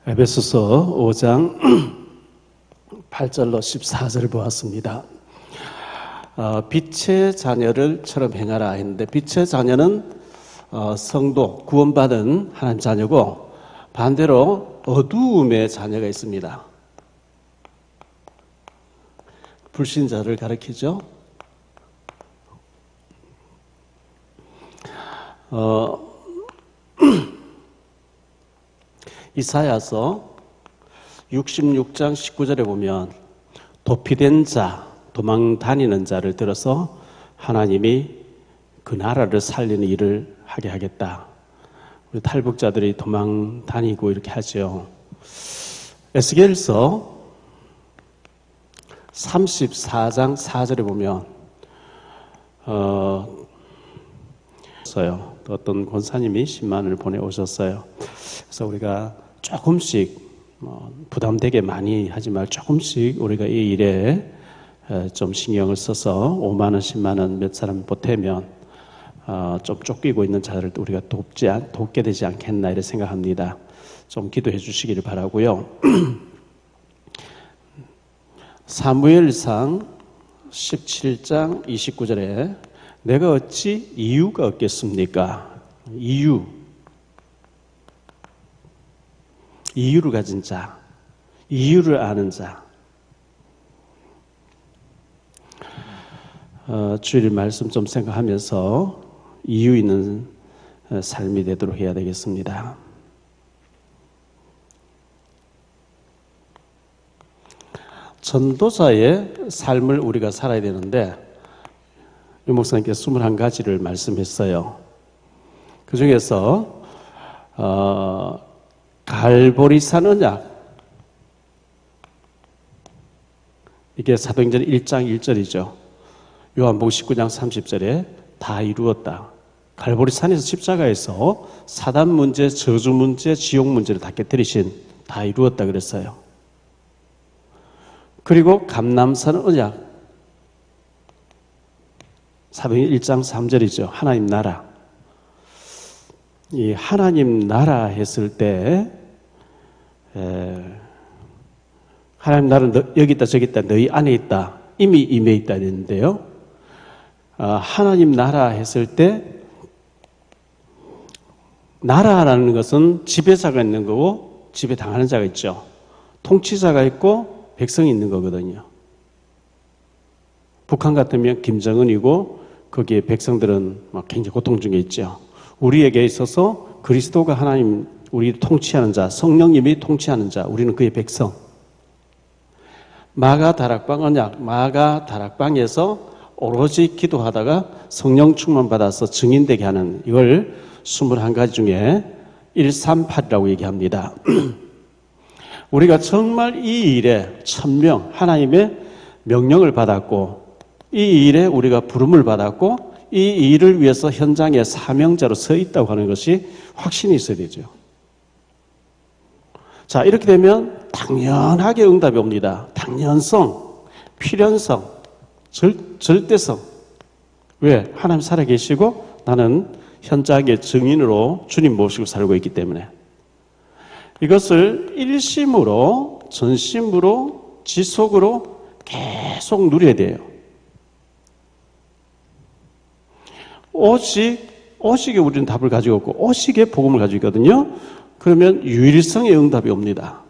에베소서 5장 8절로 14절을 보았습니다. 빛의 자녀를처럼 행하라 했는데, 빛의 자녀는 성도, 구원받은 하나님 자녀고, 반대로 어두움의 자녀가 있습니다. 불신자를 가리키죠. 이사야서 66장 19절에 보면 도피된 자, 도망 다니는 자를 들어서 하나님이 그 나라를 살리는 일을 하게 하겠다. 우리 탈북자들이 도망 다니고 이렇게 하죠. 에스겔서 34장 4절에 보면 어떤 권사님이 10만을 보내오셨어요. 그래서 우리가 조금씩 부담되게 많이 하지 말고 조금씩 우리가 이 일에 좀 신경을 써서 5만 원, 10만 원 몇 사람 보태면 좀 쫓기고 있는 자들을 우리가 돕게 되지 않겠나 이렇게 생각합니다. 좀 기도해 주시기를 바라고요. 사무엘상 17장 29절에 내가 어찌 이유가 없겠습니까? 이유를 가진 자, 이유를 아는 자. 주일 말씀 좀 생각하면서 이유 있는 삶이 되도록 해야 되겠습니다. 전도자의 삶을 우리가 살아야 되는데, 유 목사님께서 21가지를 말씀했어요. 그 중에서 갈보리산 언약, 이게 사도행전 1장 1절이죠. 요한복음 19장 30절에 다 이루었다. 갈보리산에서 십자가에서 사단 문제, 저주 문제, 지옥 문제를 다 깨뜨리신, 다 이루었다 그랬어요. 그리고 감람산 언약, 사도행전 1장 3절이죠. 하나님 나라. 이 하나님 나라 했을 때 하나님 나라는 여기 있다 저기 있다 너희 안에 있다 이미 임해 있다 했는데요. 하나님 나라 했을 때 나라라는 것은 지배자가 있는 거고 지배당하는 자가 있죠. 통치자가 있고 백성이 있는 거거든요. 북한 같으면 김정은이고 거기에 백성들은 굉장히 고통 중에 있죠. 우리에게 있어서 그리스도가 하나님, 우리 통치하는 자, 성령님이 통치하는 자, 우리는 그의 백성. 마가 다락방 언약, 마가 다락방에서 오로지 기도하다가 성령 충만 받아서 증인되게 하는, 이걸 21가지 중에 138이라고 얘기합니다. 우리가 정말 이 일에 천명, 하나님의 명령을 받았고, 이 일에 우리가 부름을 받았고, 이 일을 위해서 현장에 사명자로 서 있다고 하는 것이 확신이 있어야 되죠. 자, 이렇게 되면 당연하게 응답이 옵니다. 당연성, 필연성, 절대성. 왜? 하나님 살아계시고 나는 현장의 증인으로 주님 모시고 살고 있기 때문에. 이것을 일심으로, 전심으로, 지속으로 계속 누려야 돼요. 오직에 우리는 답을 가지고 있고, 오직에 복음을 가지고 있거든요. 그러면 유일성의 응답이 옵니다.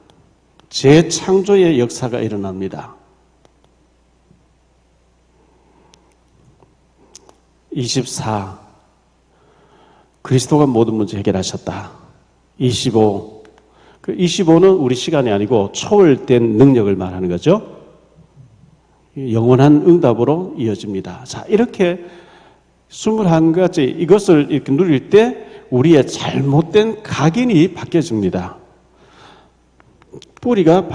재창조의 역사가 일어납니다. 24. 그리스도가 모든 문제 해결하셨다. 25. 그 25는 우리 시간이 아니고 초월된 능력을 말하는 거죠. 영원한 응답으로 이어집니다. 자, 이렇게 21가지 이것을 이렇게 누릴 때 우리의 잘못된 각인이 바뀌어집니다. 뿌리가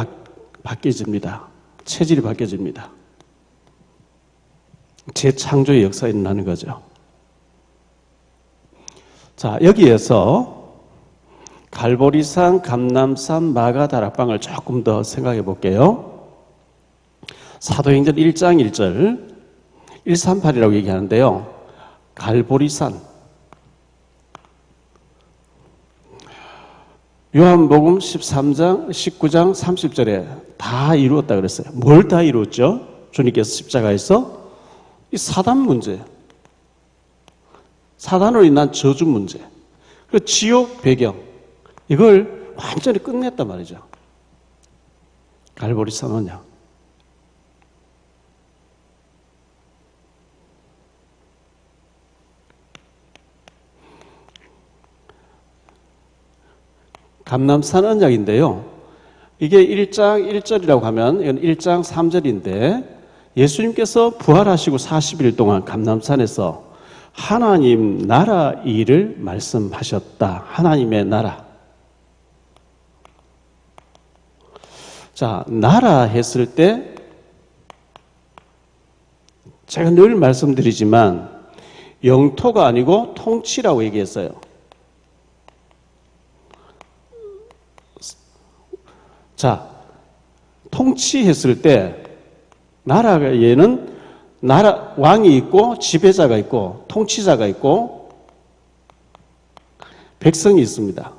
바뀌어집니다. 체질이 바뀌어집니다. 재창조의 역사가 일어나는 거죠. 자, 여기에서 갈보리산, 감람산, 마가 다락방을 조금 더 생각해 볼게요. 사도행전 1장 1절 138이라고 얘기하는데요. 갈보리산, 요한복음 13장, 19장, 30절에 다 이루었다 그랬어요. 뭘 다 이루었죠? 주님께서 십자가에서 이 사단 문제, 사단으로 인한 저주 문제, 그리고 지옥 배경, 이걸 완전히 끝냈단 말이죠. 갈보리 선언이야. 감람산 언약인데요. 이게 1장 1절이라고 하면 이건 1장 3절인데 예수님께서 부활하시고 40일 동안 감람산에서 하나님 나라 일을 말씀하셨다. 하나님의 나라. 자, 나라 했을 때 제가 늘 말씀드리지만 영토가 아니고 통치라고 얘기했어요. 자, 통치했을 때 나라에는 나라 왕이 있고 지배자가 있고 통치자가 있고 백성이 있습니다.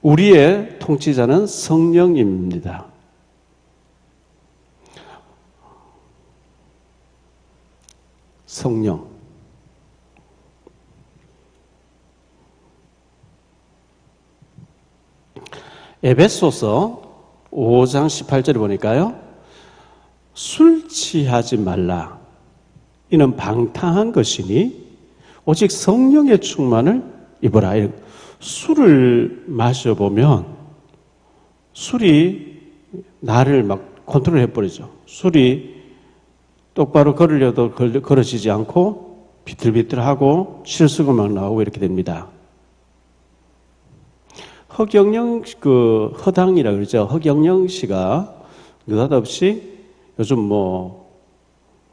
우리의 통치자는 성령입니다. 성령. 에베소서 5장 18절에 보니까요. 술 취하지 말라. 이는 방탕한 것이니 오직 성령의 충만을 입어라. 술을 마셔보면 술이 나를 막 컨트롤해버리죠. 술이 똑바로 걸으려도 걸어지지 않고 비틀비틀하고 실수가 막 나오고 이렇게 됩니다. 허당이라 그러죠. 허경영 씨가 느닷없이 요즘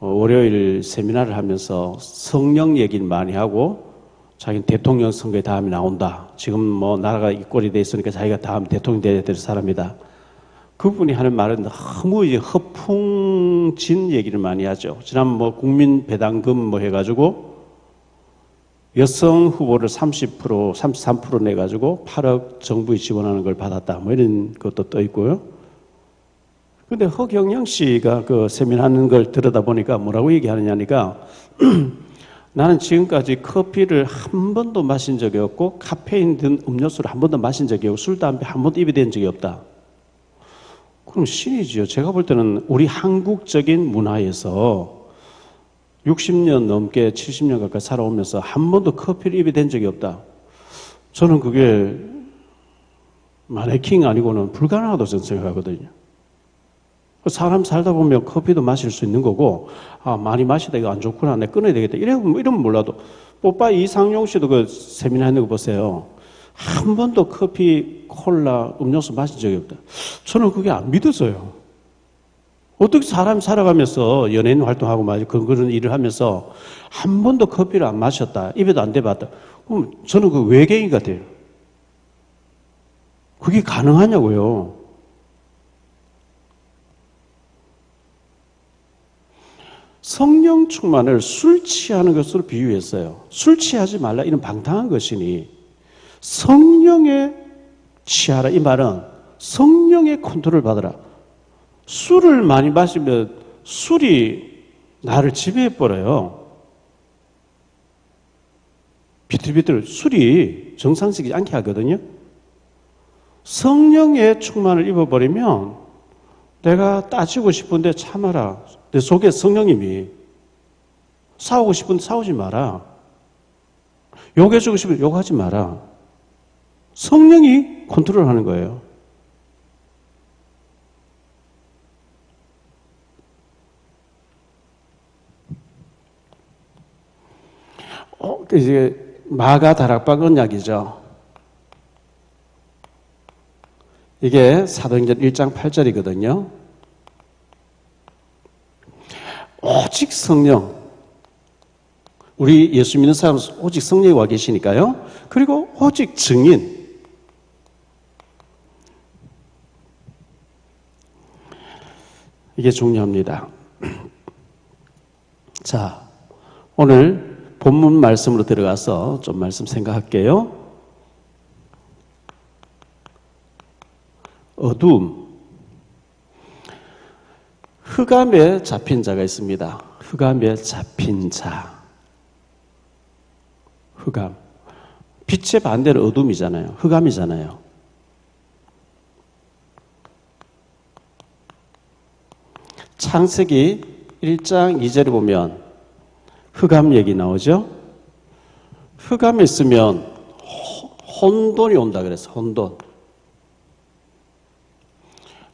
월요일 세미나를 하면서 성령 얘기를 많이 하고 자기는 대통령 선거에 다음에 나온다. 지금 나라가 이 꼴이 돼 있으니까 자기가 다음 대통령 돼야 될 사람이다. 그분이 하는 말은 너무 허풍진 얘기를 많이 하죠. 지난 국민 배당금 해가지고 여성 후보를 30%, 33% 내가지고 8억 정부에 지원하는 걸 받았다. 이런 것도 떠 있고요. 근데 허경영 씨가 그 세미나 하는 걸 들여다보니까 뭐라고 얘기하느냐니까 나는 지금까지 커피를 한 번도 마신 적이 없고 카페인 든 음료수를 한 번도 마신 적이 없고 술, 담배 한 번도 입에 댄 적이 없다. 그럼 신이지요. 제가 볼 때는 우리 한국적인 문화에서 60년 넘게 70년 가까이 살아오면서 한 번도 커피를 입에 댄 적이 없다. 저는 그게 마네킹 아니고는 불가능하다고 저는 생각하거든요. 사람 살다 보면 커피도 마실 수 있는 거고, 많이 마시다 이거 안 좋구나, 내가 끊어야 되겠다. 이러면 몰라도, 뽀빠이 이상용 씨도 그 세미나 했는 거 보세요. 한 번도 커피, 콜라, 음료수 마신 적이 없다. 저는 그게 안 믿어져요. 어떻게 사람 살아가면서 연예인 활동하고 그런 일을 하면서 한 번도 커피를 안 마셨다. 입에도 안 대봤다. 그럼 저는 그 외계인 같아요. 그게 가능하냐고요. 성령 충만을 술 취하는 것으로 비유했어요. 술 취하지 말라. 이는 방탕한 것이니 성령에 취하라. 이 말은 성령의 컨트롤을 받으라. 술을 많이 마시면 술이 나를 지배해버려요. 비틀비틀 술이 정상적이지 않게 하거든요. 성령의 충만을 입어버리면 내가 따지고 싶은데 참아라. 내 속에 성령님이 싸우고 싶은데 싸우지 마라. 욕해주고 싶으면 욕하지 마라. 성령이 컨트롤하는 거예요. 이제 마가 다락방 언약이죠. 이게 사도행전 1장 8절이거든요. 오직 성령. 우리 예수 믿는 사람은 오직 성령이 와 계시니까요. 그리고 오직 증인. 이게 중요합니다. 자, 오늘 본문 말씀으로 들어가서 좀 말씀 생각할게요. 어두움. 흑암에 잡힌 자가 있습니다. 흑암에 잡힌 자. 흑암. 빛의 반대는 어둠이잖아요. 흑암이잖아요. 창세기 1장 2절에 보면 흑암 얘기 나오죠? 흑암에 있으면 혼돈이 온다 그래서 혼돈.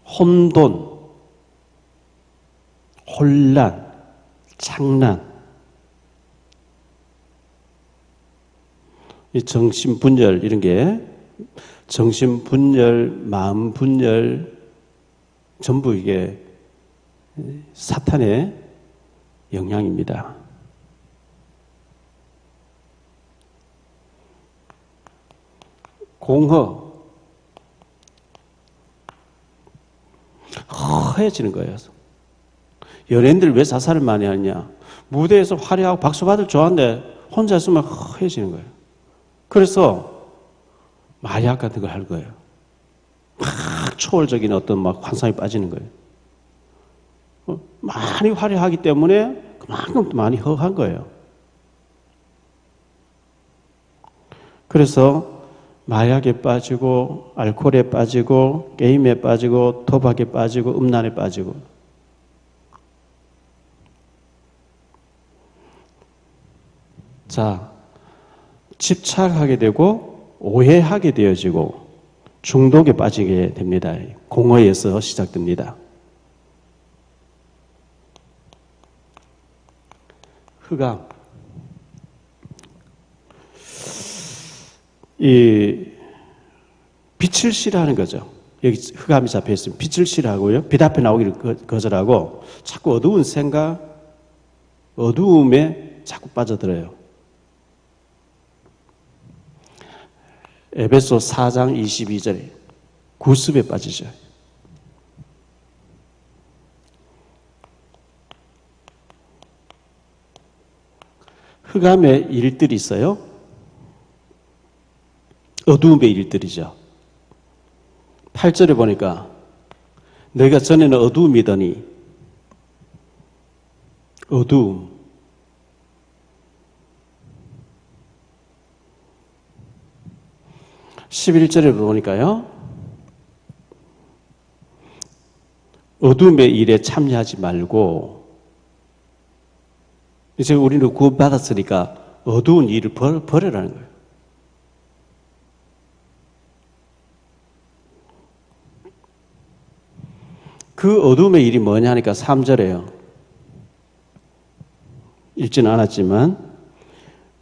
혼돈, 혼란, 창란. 이 정신분열 이런 게 정신분열, 마음분열 전부 이게 사탄의 영향입니다. 공허, 허해지는 거예요. 연예인들 왜 자살을 많이 하느냐? 무대에서 화려하고 박수 받을 좋아하는데 혼자 있으면 허해지는 거예요. 그래서 마약 같은 걸 할 거예요. 막 초월적인 어떤 막 환상에 빠지는 거예요. 많이 화려하기 때문에 그만큼 많이 허한 거예요. 그래서 마약에 빠지고 알코올에 빠지고 게임에 빠지고 도박에 빠지고 음란에 빠지고 자 집착하게 되고 오해하게 되어지고 중독에 빠지게 됩니다. 공허에서 시작됩니다. 흑암. 이 빛을 싫어하는 거죠. 여기 흑암이 잡혀 있으면 빛을 싫어하고요. 빛 앞에 나오기를 거절하고 자꾸 어두운 생각, 어두움에 자꾸 빠져들어요. 에베소 4장 22절에 구습에 빠지죠. 흑암의 일들이 있어요. 어두움의 일들이죠. 8절에 보니까 너희가 전에는 어두움이더니 어두움. 11절에 보니까요. 어둠의 일에 참여하지 말고 이제 우리는 구원받았으니까 어두운 일을 버리라는 거예요. 그 어둠의 일이 뭐냐니까 3절에요. 읽지는 않았지만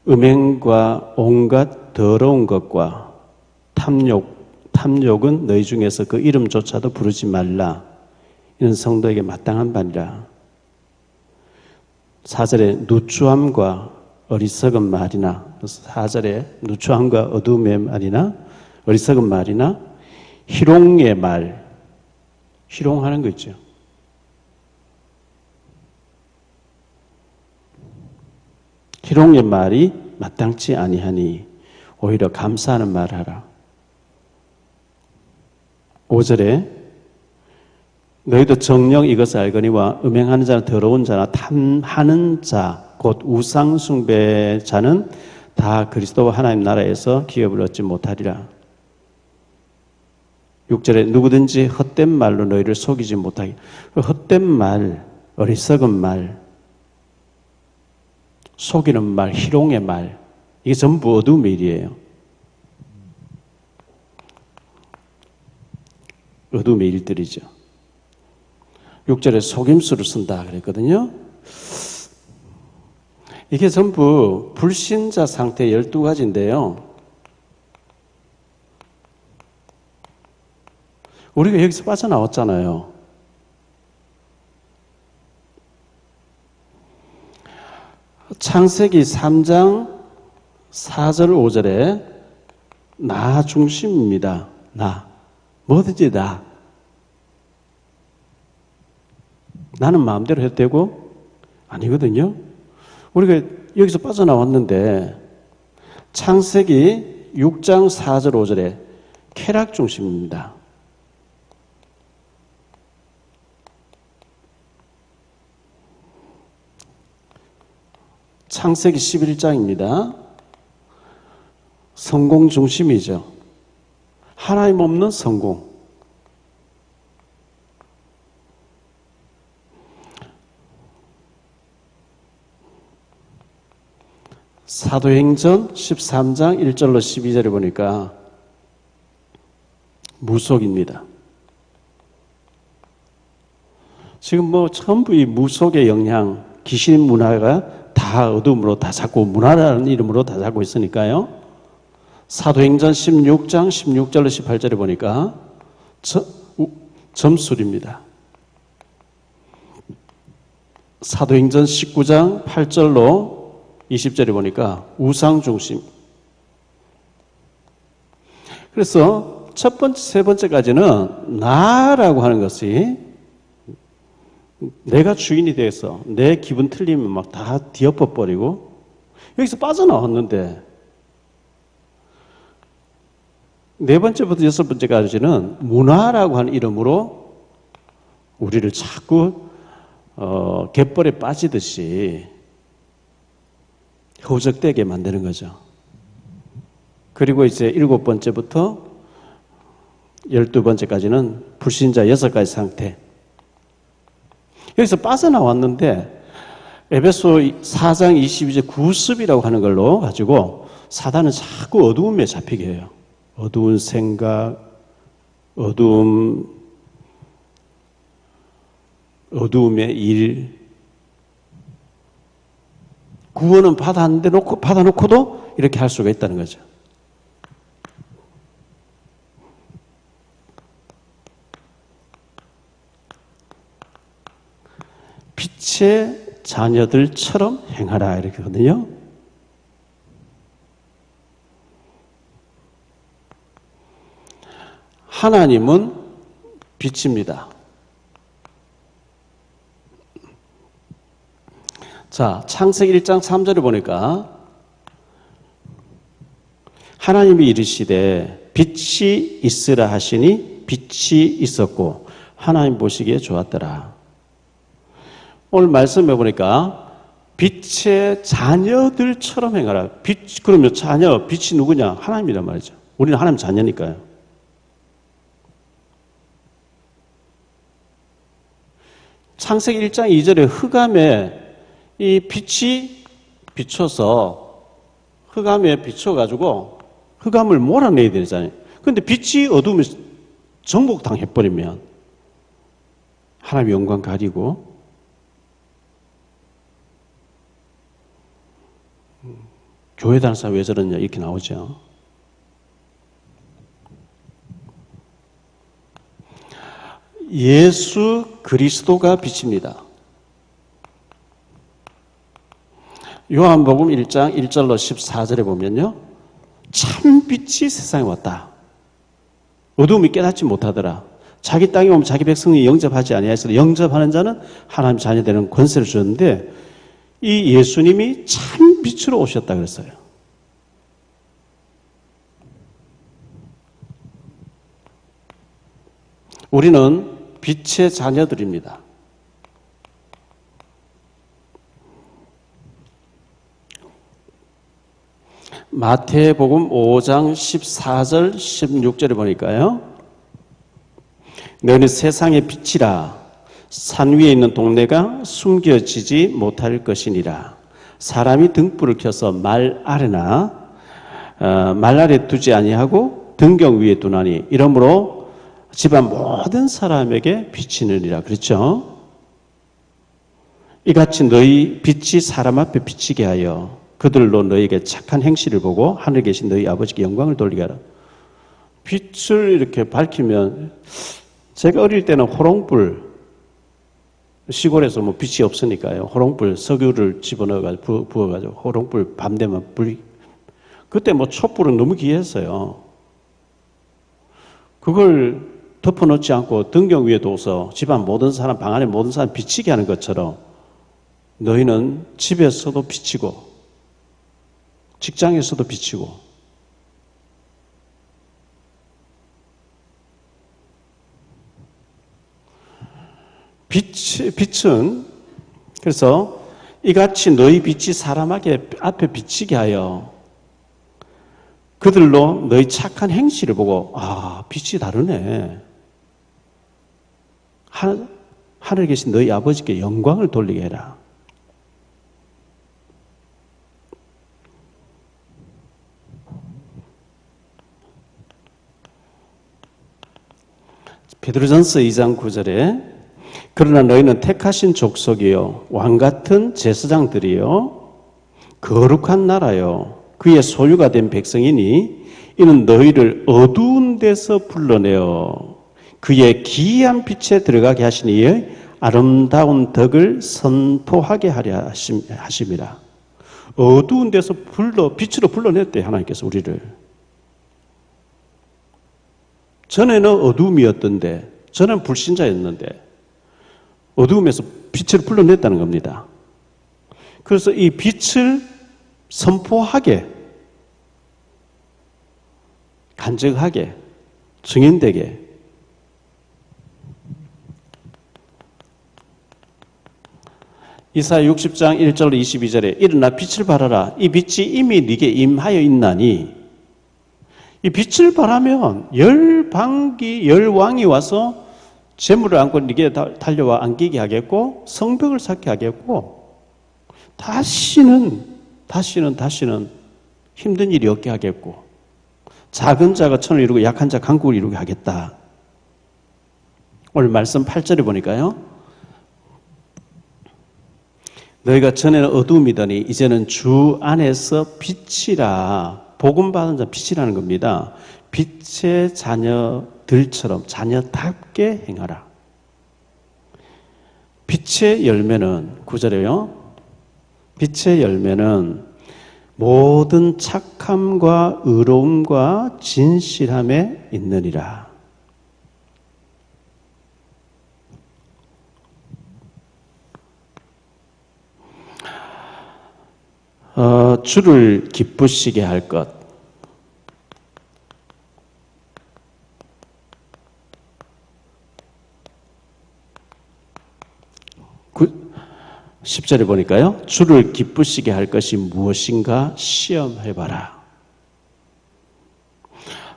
음행과 온갖 더러운 것과 탐욕은 너희 중에서 그 이름조차도 부르지 말라. 이는 성도에게 마땅한 바니라. 4절에 누추함과 어리석은 말이나 4절에 누추함과 어두움의 말이나 어리석은 말이나 희롱의 말 희롱하는 거 있죠. 희롱의 말이 마땅치 아니하니 오히려 감사하는 말을 하라. 5절에 너희도 정녕 이것을 알거니와 음행하는 자나 더러운 자나 탐하는 자 곧 우상 숭배자는 다 그리스도와 하나님 나라에서 기업을 얻지 못하리라. 6절에 누구든지 헛된 말로 너희를 속이지 못하게. 헛된 말, 어리석은 말, 속이는 말, 희롱의 말 이게 전부 어두움의 일이에요. 어두움의 일들이죠. 6절에 속임수를 쓴다 그랬거든요. 이게 전부 불신자 상태 12가지인데요. 우리가 여기서 빠져나왔잖아요. 창세기 3장 4절 5절에 나 중심입니다. 나. 뭐든지 나. 나는 마음대로 해도 되고 아니거든요. 우리가 여기서 빠져나왔는데 창세기 6장 4절 5절에 쾌락 중심입니다. 창세기 11장입니다. 성공 중심이죠. 하나님 없는 성공. 사도행전 13장 1절로 12절에 보니까 무속입니다. 지금 뭐 전부 이 무속의 영향, 귀신 문화가 다 어둠으로 다 잡고 문화라는 이름으로 다 잡고 있으니까요. 사도행전 16장 16절로 18절에 보니까 점술입니다. 사도행전 19장 8절로 20절에 보니까 우상 중심. 그래서 첫 번째, 세 번째까지는 나라고 하는 것이 내가 주인이 돼서 내 기분 틀리면 막 다 뒤엎어 버리고 여기서 빠져나왔는데 네 번째부터 여섯 번째까지는 문화라고 하는 이름으로 우리를 자꾸 갯벌에 빠지듯이 허우적대게 만드는 거죠. 그리고 이제 일곱 번째부터 12번째까지는 불신자 6가지 상태. 여기서 빠져나왔는데 에베소 4장 22절 구습이라고 하는 걸로 가지고 사단은 자꾸 어두움에 잡히게 해요. 어두운 생각, 어두움의 일. 구원은 받아놓고도 이렇게 할 수가 있다는 거죠. 빛의 자녀들처럼 행하라 이렇게 하거든요. 하나님은 빛입니다. 자, 창세기 1장 3절에 보니까 하나님이 이르시되 빛이 있으라 하시니 빛이 있었고 하나님 보시기에 좋았더라. 오늘 말씀해 보니까 빛의 자녀들처럼 행하라. 빛, 그러면 자녀, 빛이 누구냐? 하나님이란 말이죠. 우리는 하나님 자녀니까요. 창세기 1장 2절에 흑암에 이 빛이 비춰서 흑암에 비춰가지고 흑암을 몰아내야 되잖아요. 그런데 빛이 어두우면 정복당해버리면 하나님의 영광 가리고 교회 다니는 사람 왜 저러냐 이렇게 나오죠. 예수 그리스도가 빛입니다. 요한복음 1장 1절로 14절에 보면요. 참 빛이 세상에 왔다. 어두움이 깨닫지 못하더라. 자기 땅에 오면 자기 백성이 영접하지 아니하였으나 영접하는 자는 하나님 자녀 되는 권세를 주었는데 이 예수님이 참 빛으로 오셨다 그랬어요. 우리는 빛의 자녀들입니다. 마태복음 5장 14절 16절에 보니까요. 너는 세상의 빛이라 산 위에 있는 동네가 숨겨지지 못할 것이니라. 사람이 등불을 켜서 말 아래 두지 아니하고 등경 위에 두나니 이러므로 집안 모든 사람에게 비치느니라. 그렇죠? 이같이 너희 빛이 사람 앞에 비치게 하여 그들로 너희에게 착한 행실을 보고 하늘에 계신 너희 아버지께 영광을 돌리게 하라. 빛을 이렇게 밝히면 제가 어릴 때는 호롱불 시골에서 뭐 빛이 없으니까요. 호롱불 석유를 집어넣어가지고 부어가지고 호롱불 밤 되면 불이 그때 뭐 촛불은 너무 귀했어요. 그걸 덮어놓지 않고 등경 위에 둬서 집안 모든 사람 방 안에 모든 사람 비치게 하는 것처럼 너희는 집에서도 비치고 직장에서도 비치고. 빛은 그래서 이같이 너희 빛이 사람 앞에 비치게 하여 그들로 너희 착한 행실을 보고 빛이 다르네. 하늘에 계신 너희 아버지께 영광을 돌리게 해라. 베드로전서 2장 9절에 그러나 너희는 택하신 족속이요 왕같은 제사장들이요 거룩한 나라요 그의 소유가 된 백성이니 이는 너희를 어두운 데서 불러내어 그의 기이한 빛에 들어가게 하신 이의 아름다운 덕을 선포하게 하려 하심이라. 어두운 데서 빛으로 불러냈대 하나님께서 우리를. 전에는 어두움이었던데, 전에는 불신자였는데 어두움에서 빛을 불러냈다는 겁니다. 그래서 이 빛을 선포하게, 간증하게, 증인되게 이사야 60장 1절 22절에 일어나 빛을 발하라. 이 빛이 이미 네게 임하여 있나니 이 빛을 발하면 열왕이 와서 재물을 안고 네게 달려와 안기게 하겠고 성벽을 쌓게 하겠고 다시는 힘든 일이 없게 하겠고 작은 자가 천을 이루고 약한 자 강국을 이루게 하겠다. 오늘 말씀 8절에 보니까요. 너희가 전에는 어두움이더니 이제는 주 안에서 빛이라. 복음 받은 자 빛이라는 겁니다. 빛의 자녀들처럼 자녀답게 행하라. 빛의 열매는 9절에요. 빛의 열매는 모든 착함과 의로움과 진실함에 있느니라. 주를 기쁘시게 할 것. 10절에 보니까요. 주를 기쁘시게 할 것이 무엇인가 시험해봐라.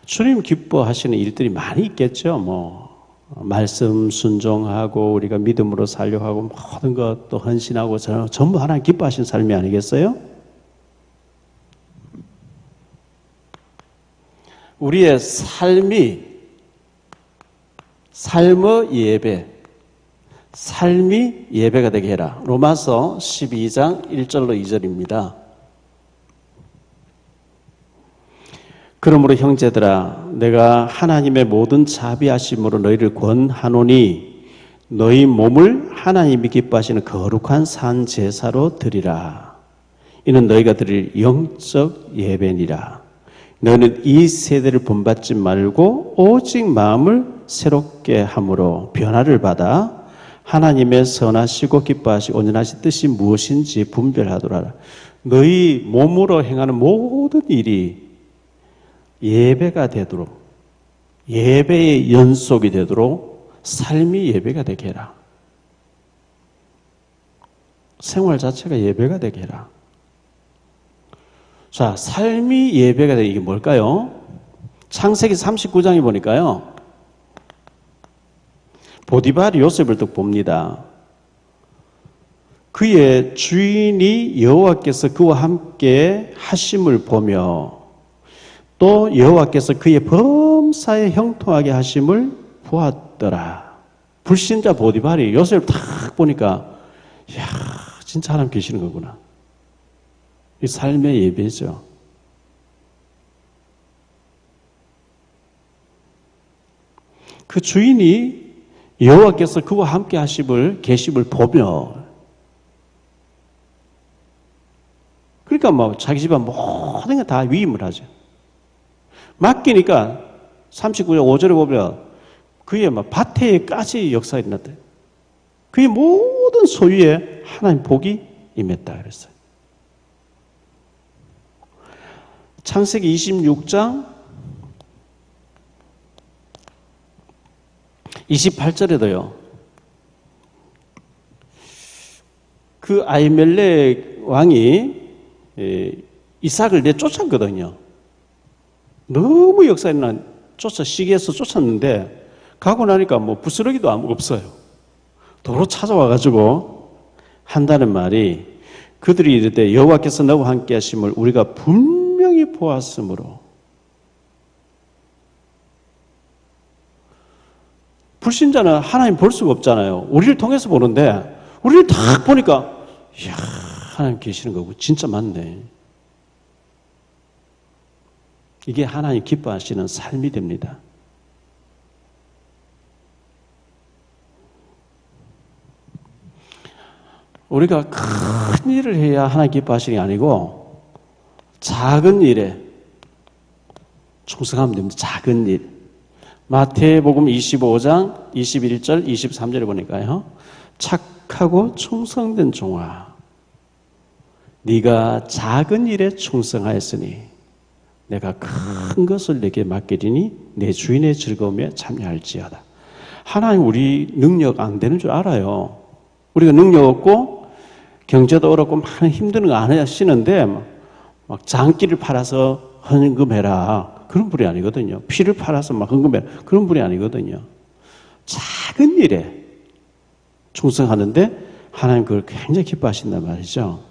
주님 기뻐하시는 일들이 많이 있겠죠. 말씀 순종하고 우리가 믿음으로 살려고 하고 모든 것도 헌신하고 전부 하나님 기뻐하시는 삶이 아니겠어요? 우리의 삶의 예배가 되게 해라. 로마서 12장 1절로 2절입니다. 그러므로 형제들아 내가 하나님의 모든 자비하심으로 너희를 권하노니 너희 몸을 하나님이 기뻐하시는 거룩한 산 제사로 드리라. 이는 너희가 드릴 영적 예배니라. 너희는 이 세대를 본받지 말고 오직 마음을 새롭게 함으로 변화를 받아 하나님의 선하시고 기뻐하시고 온전하신 뜻이 무엇인지 분별하도록. 너희 몸으로 행하는 모든 일이 예배가 되도록, 예배의 연속이 되도록 삶이 예배가 되게 해라. 생활 자체가 예배가 되게 해라. 자, 삶이 예배가 되게 이게 뭘까요? 창세기 39장에 보니까요. 보디발이 요셉을 또 봅니다. 그의 주인이 여호와께서 그와 함께 하심을 보며 또 여호와께서 그의 범사에 형통하게 하심을 보았더라. 불신자 보디발이 요셉을 딱 보니까 이야 진짜 하나님 계시는 거구나. 이 삶의 예배죠. 그 주인이 여호와께서 그와 함께 하심을 계심을 보며 그러니까 자기 집안 모든 게 다 위임을 하죠. 맡기니까 39장 5절에 보면 그의 밭에까지 역사가 일어났대. 그의 모든 소유에 하나님 복이 임했다 그랬어요. 창세기 26장 28절에도요. 그 아히멜렉 왕이 이삭을 내쫓았거든요. 너무 역사에는 시기해서 쫓았는데 가고 나니까 뭐 부스러기도 없어요. 도로 찾아와가지고 한다는 말이 그들이 이르되 여호와께서 너와 함께 하심을 우리가 분명히 보았으므로. 불신자는 하나님 볼 수가 없잖아요. 우리를 통해서 보는데 우리를 딱 보니까 이야, 하나님 계시는 거고 진짜 맞네. 이게 하나님 기뻐하시는 삶이 됩니다. 우리가 큰 일을 해야 하나님 기뻐하시는 게 아니고 작은 일에 충성하면 됩니다. 작은 일. 마태복음 25장 21절 23절에 보니까요. 착하고 충성된 종아, 네가 작은 일에 충성하였으니 내가 큰 것을 내게 맡기리니 내 주인의 즐거움에 참여할지어다. 하나님 우리 능력 안 되는 줄 알아요. 우리가 능력 없고 경제도 어렵고 많은 힘든 거 안 하시는데 막 장기를 팔아서 헌금해라 그런 분이 아니거든요. 피를 팔아서 막 헌금해라 그런 분이 아니거든요. 작은 일에 충성하는데 하나님 그걸 굉장히 기뻐하신단 말이죠.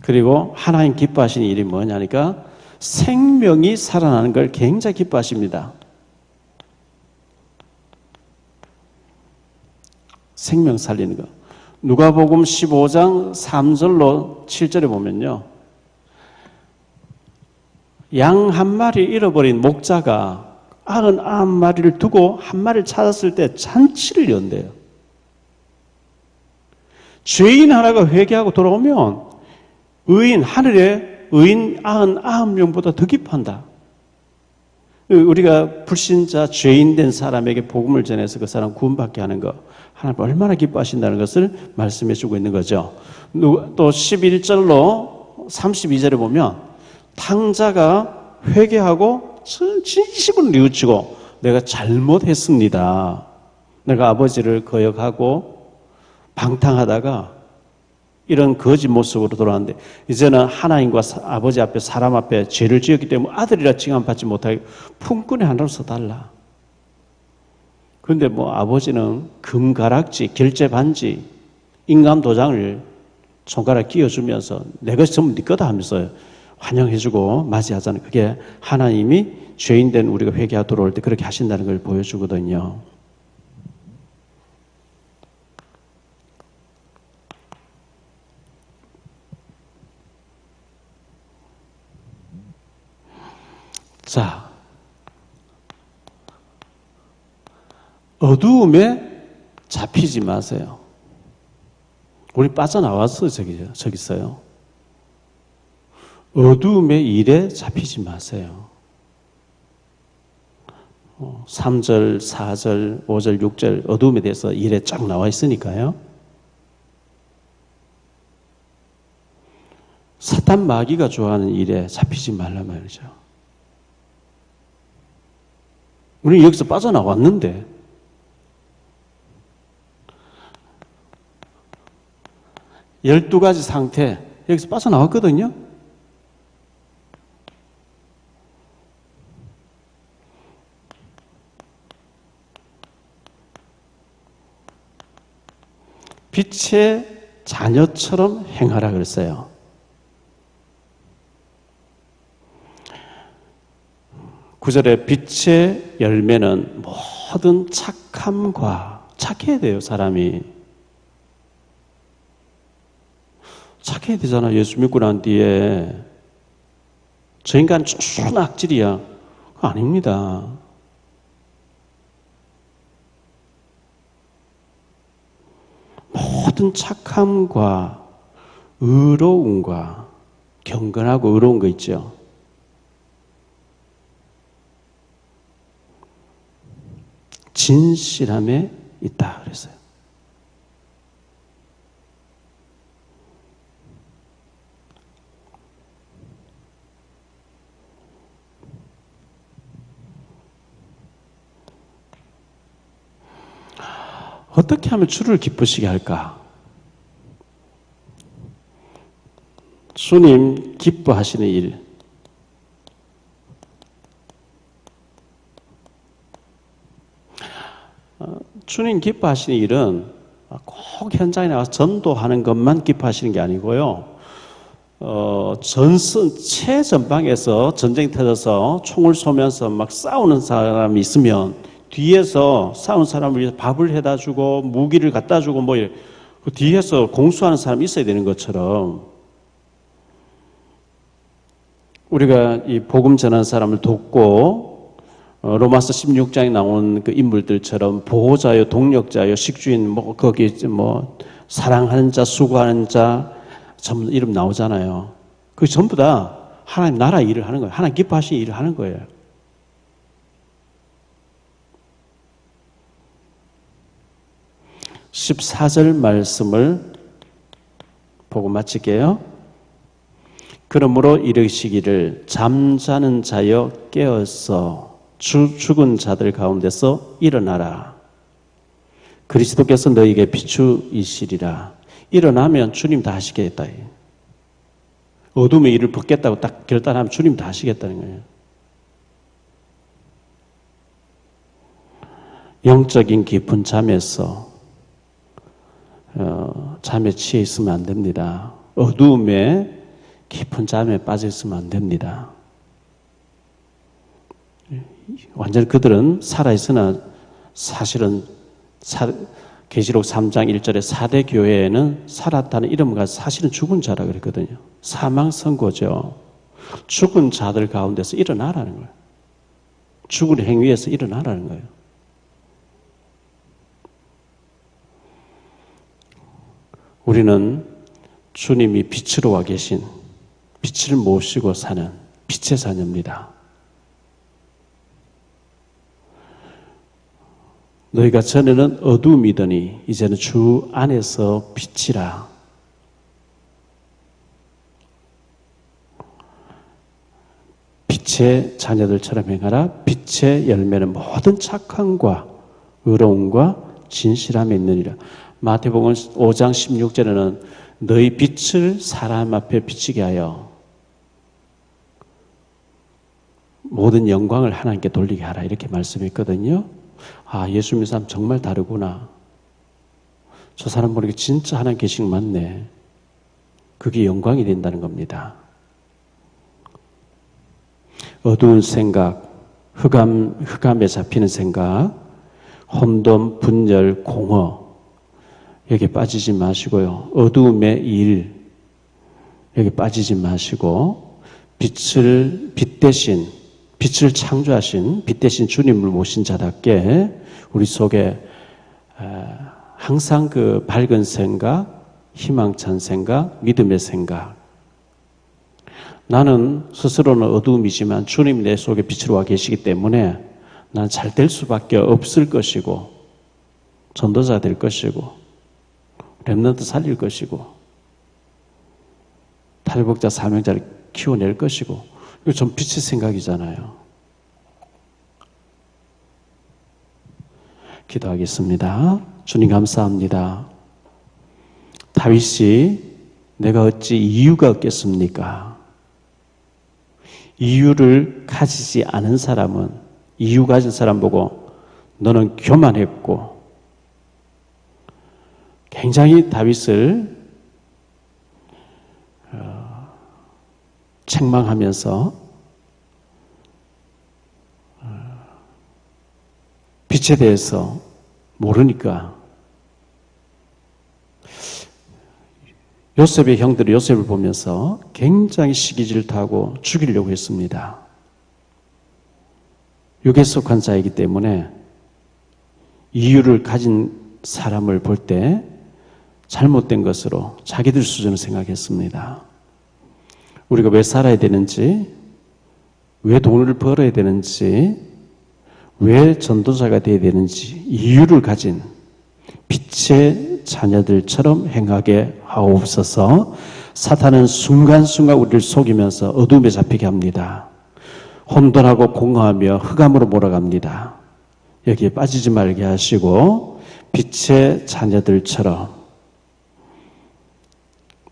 그리고 하나님 기뻐하시는 일이 뭐냐니까 생명이 살아나는 걸 굉장히 기뻐하십니다. 생명 살리는 거. 누가복음 15장 3절로 7절에 보면요. 양 한 마리 잃어버린 목자가 99마리를 두고 한 마리를 찾았을 때 잔치를 연대요. 죄인 하나가 회개하고 돌아오면 의인, 하늘에 의인 99명보다 더 기뻐한다. 우리가 불신자, 죄인 된 사람에게 복음을 전해서 그 사람 구원받게 하는 거 하나님 얼마나 기뻐하신다는 것을 말씀해 주고 있는 거죠. 또 11절로 32절에 보면 탕자가 회개하고 진심으로 뉘우치고 내가 잘못했습니다. 내가 아버지를 거역하고 방탕하다가 이런 거짓 모습으로 돌아왔는데 이제는 하나님과 아버지 앞에 사람 앞에 죄를 지었기 때문에 아들이라 칭함받지 못하게 품꾼의 하나로 써달라. 그런데 뭐 아버지는 금가락지, 결제반지, 인감도장을 손가락 끼워주면서 내 것이 전부 네 거다 하면서 환영해주고 맞이하잖아요. 그게 하나님이 죄인된 우리가 회개하고 돌아올 때 그렇게 하신다는 걸 보여주거든요. 자, 어두움에 잡히지 마세요. 우리 빠져나왔어요, 저기 있어요. 어두움의 일에 잡히지 마세요. 3절, 4절, 5절, 6절 어두움에 대해서 일에 쫙 나와 있으니까요. 사탄 마귀가 좋아하는 일에 잡히지 말란 말이죠. 우리 여기서 빠져나왔는데 12가지 상태 여기서 빠져나왔거든요. 빛의 자녀처럼 행하라 그랬어요. 구절에 빛의 열매는 모든 착함과 착해야 돼요, 사람이. 착해야 되잖아. 예수 믿고 난 뒤에 저 인간 쫓은 악질이야. 그거 아닙니다. 모든 착함과 의로움과 경건하고 의로운 거 있죠. 진실함에 있다 그랬어요. 어떻게 하면 주를 기쁘시게 할까? 주님 기뻐하시는 일. 주님 기뻐하시는 일은 꼭 현장에 나가서 전도하는 것만 기뻐하시는 게 아니고요. 최전방에서 전쟁이 터져서 총을 쏘면서 막 싸우는 사람이 있으면 뒤에서 싸우는 사람을 위해서 밥을 해다 주고 무기를 갖다 주고 그 뒤에서 공수하는 사람이 있어야 되는 것처럼 우리가 이 복음 전하는 사람을 돕고 로마서 16장에 나온 그 인물들처럼 보호자요, 동력자요, 식주인, 거기 사랑하는 자, 수고하는 자, 전부 이름 나오잖아요. 그 전부 다 하나님 나라 일을 하는 거예요. 하나님 기뻐하시는 일을 하는 거예요. (14절) 말씀을 보고 마칠게요. 그러므로 이르시기를 잠자는 자여 깨어서 죽은 자들 가운데서 일어나라. 그리스도께서 너희에게 비추이시리라. 일어나면 주님 다 하시겠다. 어둠의 일을 벗겠다고 딱 결단하면 주님 다 하시겠다는 거예요. 영적인 깊은 잠에서 잠에 취해 있으면 안 됩니다. 어두움에 깊은 잠에 빠져 있으면 안 됩니다. 완전히 그들은 살아있으나 사실은 계시록 3장 1절에 4대 교회에는 살았다는 이름과 사실은 죽은 자라 그랬거든요. 사망 선고죠. 죽은 자들 가운데서 일어나라는 거예요. 죽은 행위에서 일어나라는 거예요. 우리는 주님이 빛으로 와 계신 빛을 모시고 사는 빛의 자녀입니다. 너희가 전에는 어두움이더니 이제는 주 안에서 빛이라. 빛의 자녀들처럼 행하라. 빛의 열매는 모든 착함과 의로움과 진실함에 있느니라. 마태복음 5장 16절에는 너희 빛을 사람 앞에 비치게 하여 모든 영광을 하나님께 돌리게 하라. 이렇게 말씀했거든요. 아, 예수 믿는 사람 정말 다르구나. 저 사람 보니까 진짜 하나님 계신 거 맞네. 그게 영광이 된다는 겁니다. 어두운 생각, 흑암에 잡히는 생각, 혼돈, 분열, 공허 여기에 빠지지 마시고요. 어두움의 일 여기 빠지지 마시고 빛 대신 빛을 창조하신 빛 대신 주님을 모신 자답게 우리 속에 항상 그 밝은 생각, 희망찬 생각, 믿음의 생각. 나는 스스로는 어두움이지만 주님이 내 속에 빛으로 와 계시기 때문에 난 잘 될 수밖에 없을 것이고 전도자 될 것이고 렘넌트 살릴 것이고 탈북자 사명자를 키워낼 것이고 이거 전 빛의 생각이잖아요. 기도하겠습니다. 주님 감사합니다. 다윗이 내가 어찌 이유가 없겠습니까? 이유를 가지지 않은 사람은 이유 가진 사람 보고 너는 교만했고 굉장히 다윗을 책망하면서 빛에 대해서 모르니까 요셉의 형들이 요셉을 보면서 굉장히 시기질투하고 죽이려고 했습니다. 육에 속한 자이기 때문에 이유를 가진 사람을 볼 때 잘못된 것으로 자기들 수준을 생각했습니다. 우리가 왜 살아야 되는지, 왜 돈을 벌어야 되는지, 왜 전도자가 되어야 되는지 이유를 가진 빛의 자녀들처럼 행하게 하옵소서. 사탄은 순간순간 우리를 속이면서 어둠에 잡히게 합니다. 혼돈하고 공허하며 흑암으로 몰아갑니다. 여기에 빠지지 말게 하시고 빛의 자녀들처럼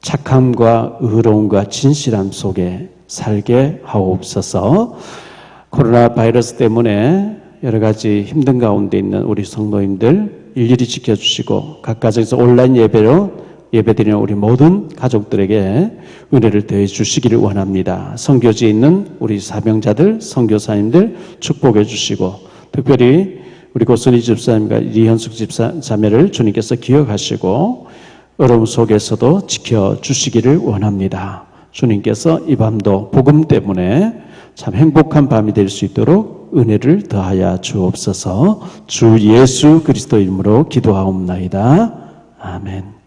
착함과 의로움과 진실함 속에 살게 하옵소서. 코로나 바이러스 때문에 여러 가지 힘든 가운데 있는 우리 성도님들 일일이 지켜주시고 각 가정에서 온라인 예배로 예배드리는 우리 모든 가족들에게 은혜를 더해 주시기를 원합니다. 선교지에 있는 우리 사명자들, 선교사님들 축복해 주시고 특별히 우리 고선희 집사님과 이현숙 집사 자매를 주님께서 기억하시고 어려움 속에서도 지켜주시기를 원합니다. 주님께서 이 밤도 복음 때문에 참 행복한 밤이 될 수 있도록 은혜를 더하여 주옵소서. 주 예수 그리스도 이름으로 기도하옵나이다. 아멘.